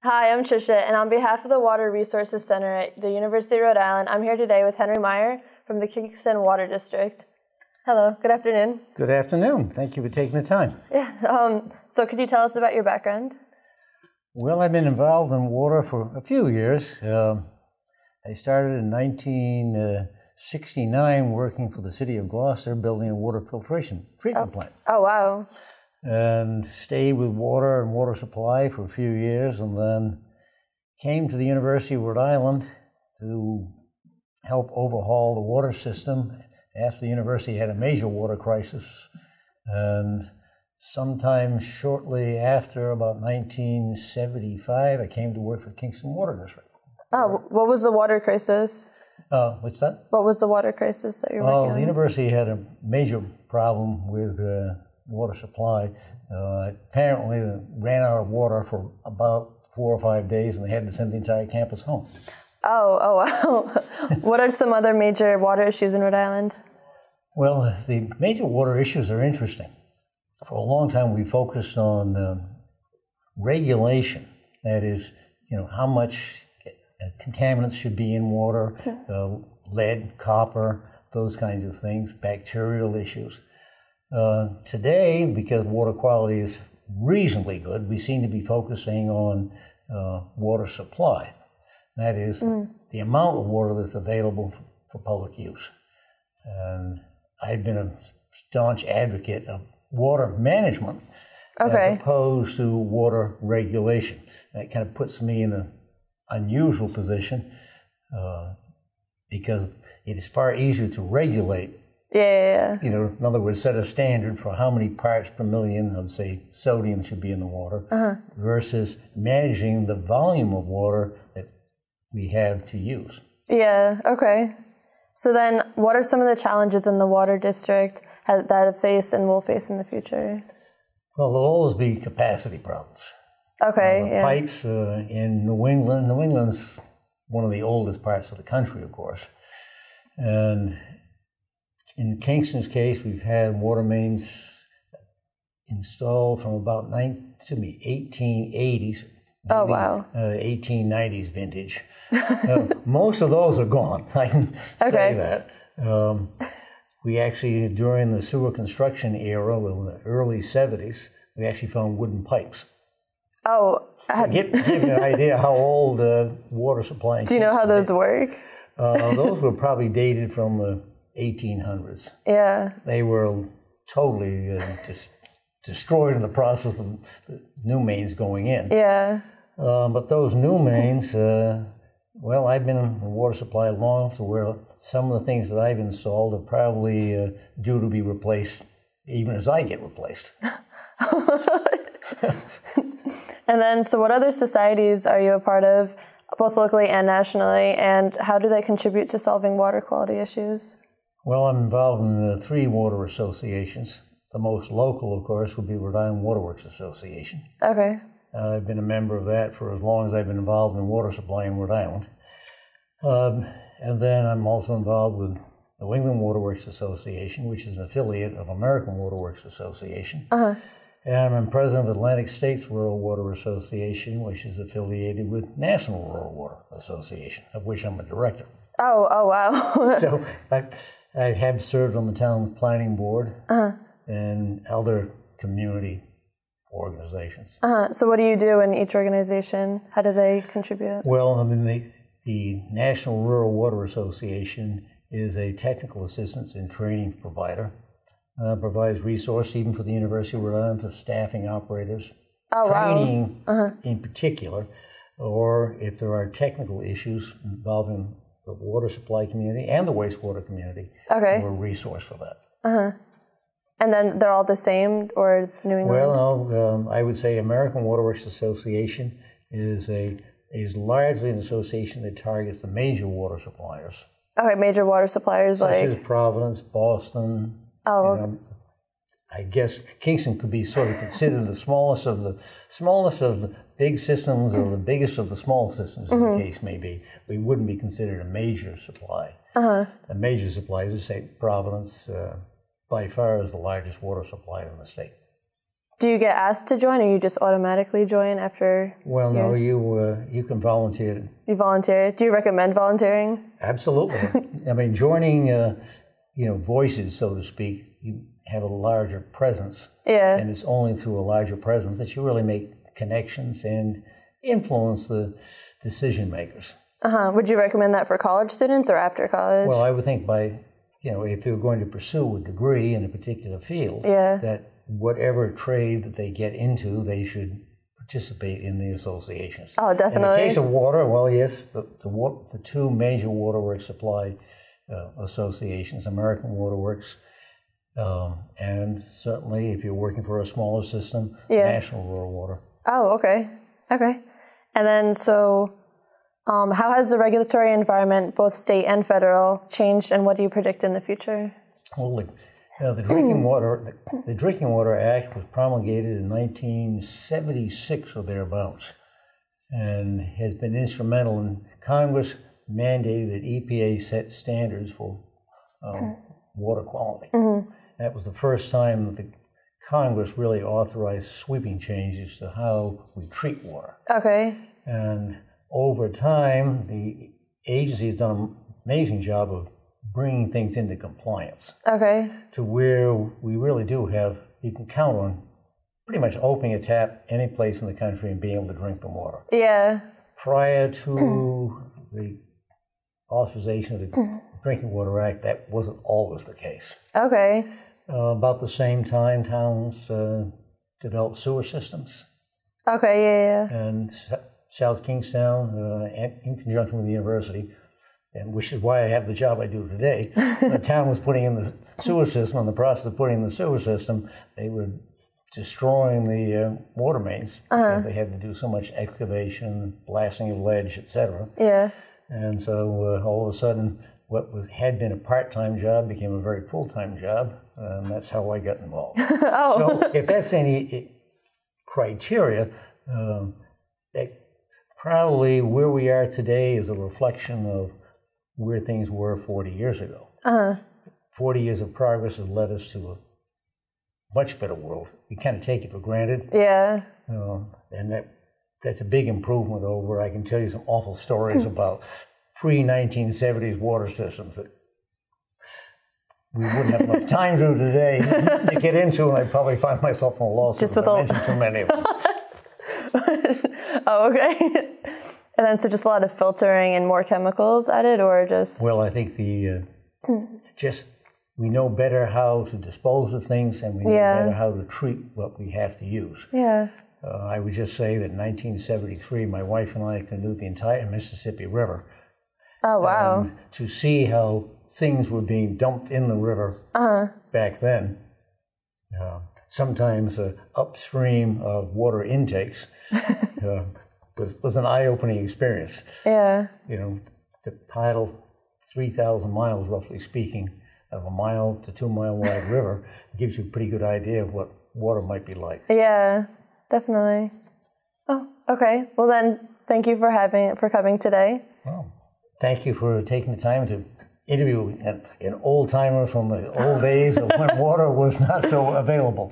Hi, I'm Trisha, and on behalf of the Water Resources Center at the University of Rhode Island, I'm here today with Henry Meyer from the Kingston Water District. Hello, good afternoon. Good afternoon. Thank you for taking the time. Yeah. So could you tell us about your background? Well, I've been involved in water for a few years. I started in 1969 working for the city of Gloucester, building a water filtration treatment plant. Oh, wow. And stayed with water and water supply for a few years, and then came to the University of Rhode Island to help overhaul the water system after the university had a major water crisis. And sometime shortly after, about 1975, I came to work for Kingston Water District. Oh, what was the water crisis? What's that? What was the water crisis that you're working on? The university had a major problem with water supply. Apparently they ran out of water for about 4 or 5 days, and they had to send the entire campus home. Oh, wow. What are some other major water issues in Rhode Island? Well, the major water issues are interesting. For a long time, we focused on regulation. That is, how much contaminants should be in water, lead, copper, those kinds of things, bacterial issues. Today, because water quality is reasonably good, we seem to be focusing on water supply. That is, the amount of water that's available for public use. And I've been a staunch advocate of water management as opposed to water regulation. That kind of puts me in an unusual position because it is far easier to regulate. Yeah. In other words, set a standard for how many parts per million of, say, sodium should be in the water versus managing the volume of water that we have to use. Yeah, okay. So then what are some of the challenges in the water district that have faced and will face in the future? Well, there'll always be capacity problems. Okay, Pipes in New England. New England's one of the oldest parts of the country, of course. And in Kingston's case, we've had water mains installed from about 1880s. Oh, wow. 1890s vintage. Most of those are gone, I can say that. We actually, during the sewer construction era, in the early 70s, we actually found wooden pipes. Oh. To give you an idea how old water supply is. Do you know how those work? Those were probably dated from the 1800s. Yeah. They were totally destroyed in the process of the new mains going in. Yeah. But those new mains, well, I've been in the water supply long enough to where some of the things that I've installed are probably due to be replaced even as I get replaced. And then, so what other societies are you a part of, both locally and nationally, and how do they contribute to solving water quality issues? Well, I'm involved in 3 water associations. The most local, of course, would be Rhode Island Waterworks Association. Okay. I've been a member of that for as long as I've been involved in water supply in Rhode Island. And then I'm also involved with the New England Waterworks Association, which is an affiliate of American Waterworks Association. And I'm president of Atlantic States Rural Water Association, which is affiliated with National Rural Water Association, of which I'm a director. Oh, wow. So I have served on the town planning board and other community organizations. So what do you do in each organization? How do they contribute? Well, I mean, the National Rural Water Association is a technical assistance and training provider. Provides resources even for the University of Rhode Island for staffing operators, training in particular, or if there are technical issues involving the water supply community and the wastewater community, we're a resource for that. And then they're all the same, or New England? Well, no, I would say American Waterworks Association is largely an association that targets the major water suppliers. Okay, major water suppliers such as Providence, Boston. I guess Kingston could be sort of considered the smallest of the big systems, or the biggest of the small systems, as the case may be. We wouldn't be considered a major supply. A major supply, as I say, Providence, by far is the largest water supplier in the state. Do you get asked to join, or you just automatically join after Well, years? no, you can volunteer. You volunteer. Do you recommend volunteering? Absolutely. I mean, joining, voices, so to speak, you have a larger presence. Yeah. And it's only through a larger presence that you really make connections and influence the decision makers. Would you recommend that for college students or after college? Well, I would think if you're going to pursue a degree in a particular field, that whatever trade that they get into, they should participate in the associations. Oh, definitely. In the case of water, well, yes, the two major waterworks supply associations, American Waterworks, and certainly if you're working for a smaller system, National Rural Water. Oh, okay. Okay. And then, how has the regulatory environment, both state and federal, changed, and what do you predict in the future? Well, the Drinking Water Act was promulgated in 1976 or thereabouts, and has been instrumental in Congress mandated that EPA set standards for water quality. That was the first time that the Congress really authorized sweeping changes to how we treat water. Okay. And over time, the agency has done an amazing job of bringing things into compliance. Okay. To where we really do have, you can count on pretty much opening a tap any place in the country and being able to drink the water. Yeah. Prior to the authorization of the Drinking Water Act, that wasn't always the case. Okay. About the same time, towns developed sewer systems. Okay, yeah. And South Kingstown, in conjunction with the university, and which is why I have the job I do today, the town was putting in the sewer system. In the process of putting in the sewer system, they were destroying the water mains because they had to do so much excavation, blasting of ledge, etc. Yeah. And so all of a sudden, what had been a part-time job became a very full-time job, and that's how I got involved. So if that's any criteria, probably where we are today is a reflection of where things were 40 years ago. 40 years of progress has led us to a much better world. We kind of take it for granted. Yeah. And that's a big improvement over, I can tell you some awful stories about pre-1970s water systems that we wouldn't have enough time to today to get into, and I'd probably find myself in a lawsuit Just with if I mentioned too many of them. Oh, okay. And then, so just a lot of filtering and more chemicals added, or just? Well, I think we know better how to dispose of things, and we know better how to treat what we have to use. Yeah. I would just say that in 1973, my wife and I canoed the entire Mississippi River. Oh, wow. To see how things were being dumped in the river back then. Sometimes upstream of water intakes was an eye-opening experience. Yeah. To paddle 3,000 miles, roughly speaking, of a 1 to 2 mile wide river gives you a pretty good idea of what water might be like. Yeah, definitely. Oh, okay. Well then, thank you for coming today. Well, thank you for taking the time to interview an old-timer from the old days of when water was not so available.